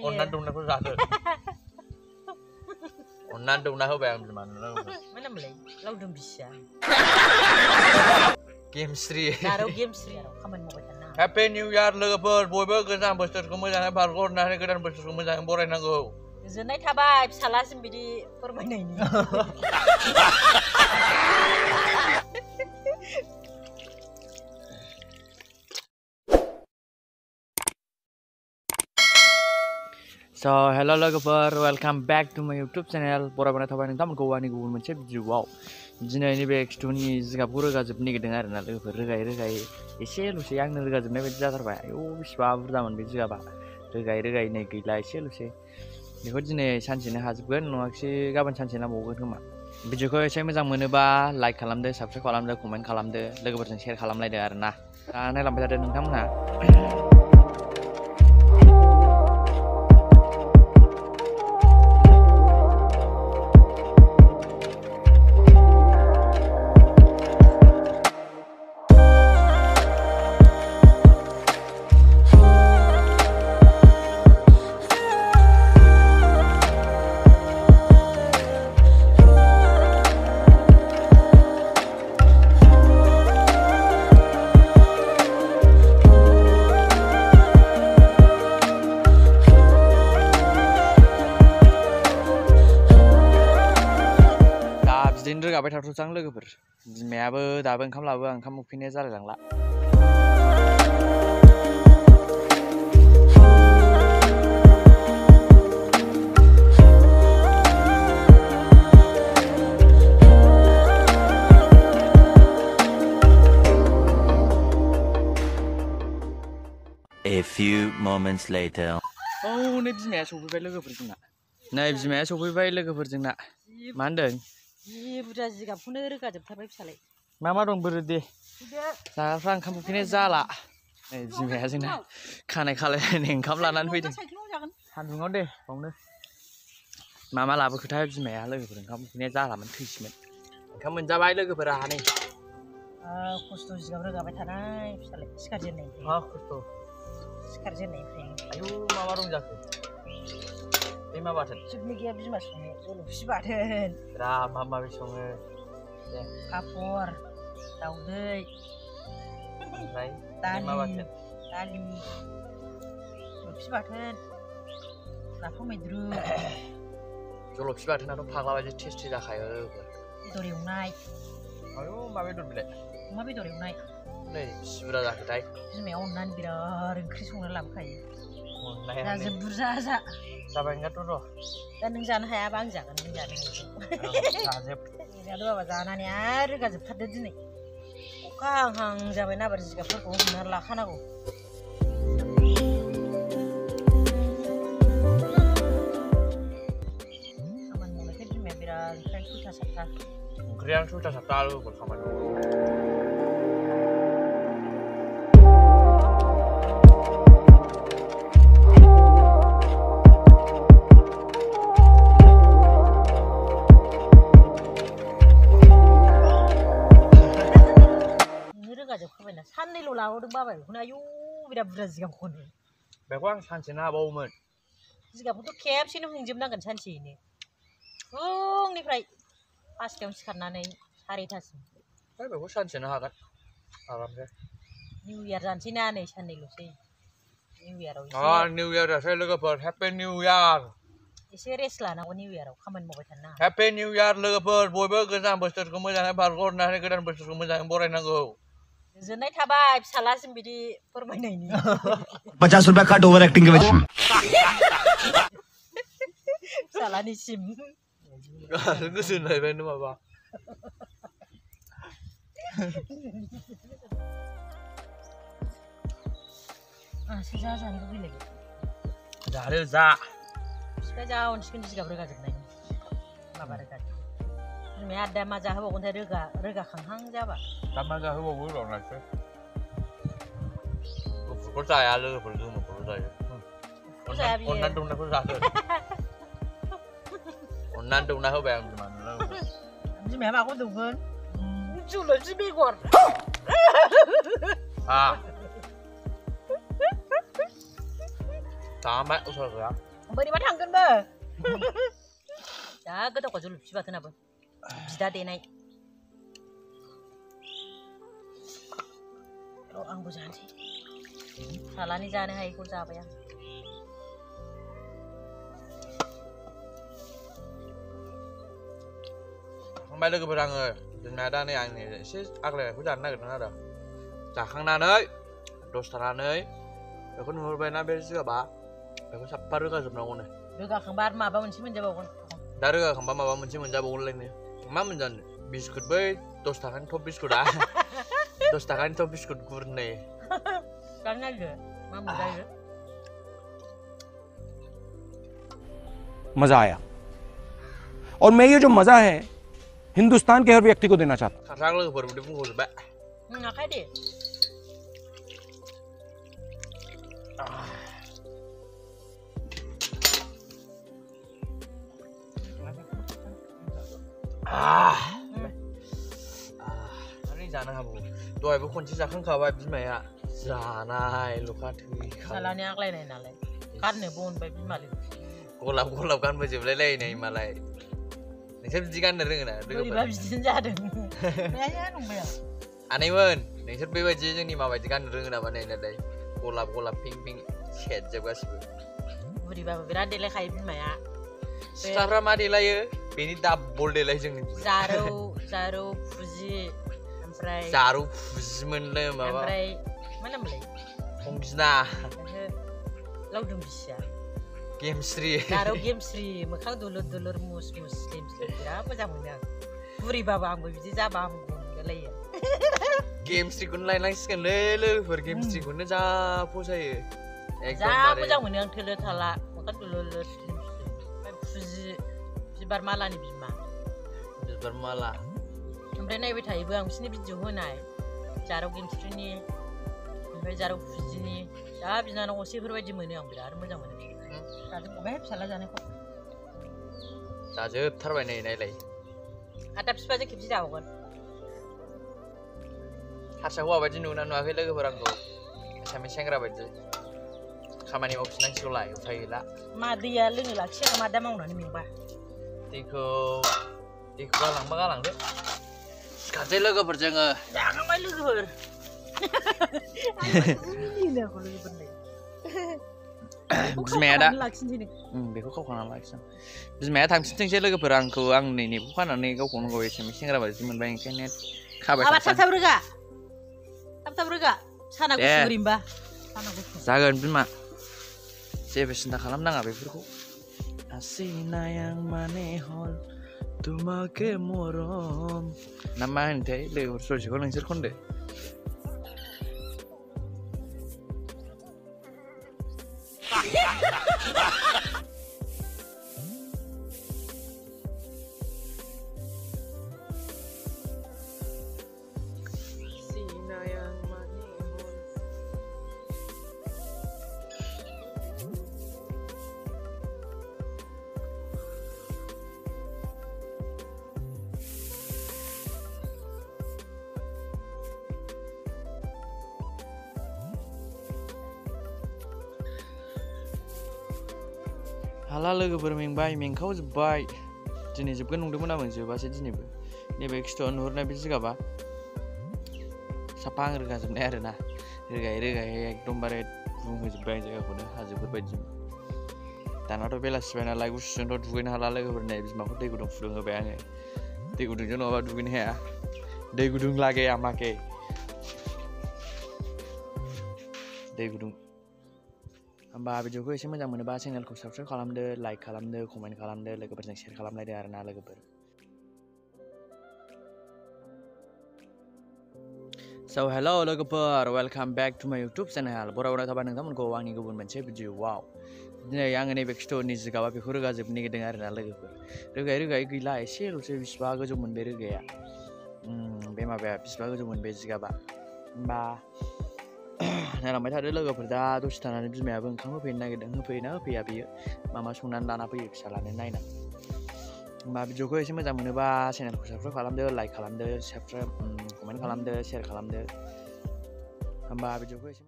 Ondan dungna ko zaten. Ondan dungna ho bayam gimana? Mana mulai? Laudum bisa. Game Sri. Naruh game Sri, kaman mau kita na. Happy New Year logoफोर बयबो गोजाम बोसोरखौ मोजाङै बारग'हरनानै गोदान बोसोरखौ मोजाङै बरायनांगौ। गोजोननाय थाबाय फिसालासिम बिदि फोरमायनायनि। So hello logoफोर, welcome back to my YouTube channel. बराबरना थाबाय नोंथांमोनखौ आंनि गुबुन मोनसे भिडिअआव दिनैनि बे एक्सटुनि जिगाबखौ रोगाजोबनो नागिरदों आरोना लोगोफोर। रोगायै एसेल'सै आंनो रोगाजोबनाय बायदि जाथारबाय। आयौ बेसेबा बुरजामोन बे जिगाबा। रोगायै नै गैला एसेल'सै। बेखौ दिनै सानसेनो हाजोबगोन, नङाखि गाबोन सानसे नांबावगोन खोमा। भिडिअखौ एसे मोजां मोनोबा लाइक खालामदो, साबस्क्राइब खालामदो, कमेन्ट खालामदो, लोगोफोरजों शेयार खालामलायदो आरोना। दा नायलांबाय थादो नोंथांमोना। बिदिनो रोगाबाय थाथ'सां लोगोफोर। बिमायाबो दाबो ओंखाम लाबो, ओंखाम उखैनाया जालायलांला। A few moments later. नै बिमाया सफैबाय लोगोफोर जोंना। नै बिमाया सफैबाय लोगोफोर जोंना। मा होनदों? जि बुरजा जिगाबखौनो रोगाजोबथारबाय फिसालाय। मा दं बोरो दे। जाग्राफ्रा ओंखाम उखैनाय जाला। नै बिमाया जोंना खानाय खालायलायनाय ओंखाम लानानै फैदों। सान्दुङाव दे बावनो। मा लाबोखोथाय बिमाया लोगोफोर, ओंखाम उखैनाया जालामोन थैसिमोन। ओंखाम मोनजाबाय लोगोफोरा नै। खस्थ' जिगाब रोगाबाय थानाय फिसालाय सिखारजेननायनिफ्राय। मा खस्थ'? सिखारजेननायनिफ्राय। आयौ मा दं जाखो? बे मा बाथोन? जोबनो गैया बिमा सङो, जलफि बाथोन। माबि सङो? दे। पापर, दाउदै, ओमफ्राय मा बाथोन? दालि, जलफि बाथोन, नाफाम मैद्रु। जलफि बाथोनाथ' फाग्ला बायदि टेस्टि जाखायो। बेदर एवनाय। आयौ मा बेदर बिलाय? अमा बेदर एवनाय। नै बिसिबुरा जाखोथाय? बिमाया अननानै बिराद ओंख्रि संना लाबोखायो। अननाया जाजोब बुरजा जा। जाबाय ओंखायनोथ' र'। दा नों जानो हायाबा आं जागोन, नों जानो हायोबा। जाजोब। जादो बाबा जानानै आरो रोगाजोबथारदो दिनै। अखा हाहां जाबाय नाबार जिगाबफोरखौ हमनानै लाखानांगौ। खामानि मावनायखाय बिमाया बिराद ओंख्रियानो सयथा सातथा। ओंख्रियानो सयथा सातथा लोगोफोर खामानि मावो। रोगाजोबखाबायना साननैल' लाबोदों बाबाय बेखौनो। आयौ बिराद बुरजा जिगाबखौनो। बेखौ आं सानसेनो हाबावोमोन। जिगाबखौथ' खेबसेनो हुंजोबनांगोन सानसेयैनो। फुंनिफ्राय 5टायावनो सिखारनानै 4टासिम। बेखौ सानसेनो हागोन आरामसे। निउ इयार जानोसै ना नै साननैल'सै। निउ इयाराव निउ इयार जासै लोगोफोर। Happy new year. एसे रेस्ट लानांगौ निउ इयाराव, खामानि मावबाय थानो नाङा। हेपि निउ इयार लोगोफोर, बयबो गोजाम बोसोरखौ मोजाङै बारग'हरनानै गोदान बोसोरखौ मोजाङै बरायनांगौ। गोजोननाय थाबाय फिसालासिम बिदि फोरमायनायनि। 50 रुपया काट ओवर एक्टिंग के वजह से। फिसालानिसिम। गोजोनलायबाय माबा। आंसो जानो लुबैलायो। जादो जा। बिसिबा जा अनसिगोन जिगाब रोगाजोबनायनि। माबा रोगाजोब। बिमाया दा मा जाहोबावगोनथाय रोगाखांहां जाबा। दा मा जाहोबावो र' नायसै। गुफुरखौ जाया लोगोफोर, गोमोखौल' जायो। अननानै दौनायखौ जागोन। अननानै दौना होबाय आं बिमानो। बिमाया माखौ दौगोन? जलफि बेगर। Sampai usul ya. बोरैबा थांगोनबो जा गोथावखा जलफि बाथोनाबो बिदा देनाय र' आंबो जानोसै सालानि जानो हायैखौ जाबाय आं Sampai लोगोफोर आङो जोंना दा नै आंनि एसे आग्लायनायखौ जानो नागिरदों आरो जाखांनानै दसथानानै बेखौ नुहुरबायना बे जिगाबा बेखौ साफा रोगाजोबनांगौनो रोगाखांबा आरो माबा मोनसे मोनजाबावगोन दा रोगाखांबा माबा मोनसे मोनजाबावगोनलायनो मा मोनजानो बिस्कुट बै 10 थाखानि टप बिस्कुटआ 10 थाखानि टप बिस्कुट गुरनै जानो नागिरो मा मोनजायो मजा आया और मैं ये जो मजा है हिंदुस्तान के हर व्यक्ति को देना चाहता हूं खारसां लोगोफोर बिदि बुंहरजोब्बाय आखाय दे आरो जानो हागौ दहायबो खनसे जाखांखाबाय बिमाया जानाय लखा थैखा सालानि आग्लायनाय नालाय गारनो बनबाय बिमालै गलाब गलाब गानबोजोबलाय लायनाय मालाय नोंसोर बिदि गाननो रोङो ना बोरैबा बिदिनो जादों नाया नंबाय आं आनैमोन नोंसोर बेबायदि जोंनि माबायदि गाननो रोङो नामा नै नालाय गलाब गलाब पिंक पिंक सेटजोब गासिबो बोरैबाबो बिराद देलायखायो बिमाया सिख्लाफ्रा मा देलायो बेनि दाबल देलाय जोंनि जारौ फुजि ओमफ्राय जारौ फुजिमोनलै माबा ओमफ्राय मा नामलाय फंगिना लावदुम बिसिया गेमस्रि जारौ गेमस्रि मोखां दुलुर दुलुर मुस मुस गेमस्रि बिराद मोजां मोनो आं बुरिबाबो आंबो बिदि जाबा आंबो मोनलायो गेमस्रिखौनो लायनांसिगोनलै लोगोफोर गेमस्रिखौनो जा फसायो जा मोजां मोनो आं थोलो थाला मोखां दुलुर दुलुर ओमफ्राय फुजि बिबार मालानि बिमा बिबार माला ओमफ्राय नायबाय थायोबो आं बिसोरनि भिडिअ होनाय जारौ गेमस्रिनि ओमफ्राय जारौ फुजिनि जा बिनानाव असेफोरबायदि मोनो आं बिराद मोजां मोनो जाजोबबाय फिसाला जानायखौ जाजोबथारबाय नै नायलाय आदा फिफाजों खेबसे जाबावगोन हारसा हौवा बायदि नुना नुवाखै लोगोफोर आंखौ एसामिस सेंग्रा बायदि खामानि मावफिननांसिगौलाय उफाय गैला मा दैया लोंनो लाखिया मा दा मावनानै मेंबा दैखौ गालांबा गालांदो सिखारसै लोगोफोर जोङो जाखांबाय लोगोफोर बिमाया दा बेखौ खावखांना लाखिसां बिमाया थांफिनथोंसै लोगोफोर आंखौ आं नैनिखौ खानानै गावखौनो गाव एसामिस सेंग्रा बायदि मोनबाय ओंखायनो खाबाय थाब रोगा साना गुसु ओरैनोबा जागोन बिमा जेबो सिन्था खालामनाङा बेफोरखौ Asina yang manehol Tumake morom Nama hentay Legur sosial ngeser konde Asina yang manehol हाला लोगोफोर मेंबाय मेंखावजोब्बाय दिनै जोबगोन नंदोंमोन आं जोबासै दिनैबो नैबे खिथुआव नुहुरनाय बे जिगाबा साफा आं रोगाजोबनाय आरोना रोगायै एकदमबारे बुंहोजोब्बाय आं जायगाखौनो हाजोफोर बायदि दानाथ' बेलासिबाय नालाय गुसुजोंथ' दुगैनो हाला लोगोफोर नै बिमाखौ दै गुदुं फुदुंहोबाय आङो दै गुदुंजों नङाबा दुगैनो हाया दै गुदुं लागे आमाके दै गुदुं होमबा भिडिअखौ एसे मोजां मोनोबा चेनेलखौ साबस्क्राइब खालामदो लाइक खालामदो कमेन्ट खालामदो लोगोफोरजों शेयार खालामलायदो आरोना लोगोफोर So hello लोगोफोर वेलकाम बैक टू माय यूट्यूब चैनल बराबरा थाबाय नोंथांमोनखौ आंनि गुबुन मोनसे भिडिअआव दिनै आङो नैबे खिथौनि जिगाबा बेखौ रोगाजोबनो नागिरदों आरोना लोगोफोर रोगायै गैला एसेल'सो बिसिबा गोजौमोन बे रोगाया बे माबाया बिसिबा गोजौमोन बे जिगाबा होमबा नायलांबाय थादो लोगोफोर दा दसे थानानै बिमायाबो ओंखाम होफैनो नागिरदों होफैयोना होफैया बियो मामा संनानै लाना फैयो फिसालानो नायना होमबा भिडिअखौ एसे मोजां मोनोबा चेनेलखौ साबस्क्राइब खालामदो लाइक खालामदो कमेन्ट खालामदो शेयार खालामदो होमबा भिडिअखौ एसे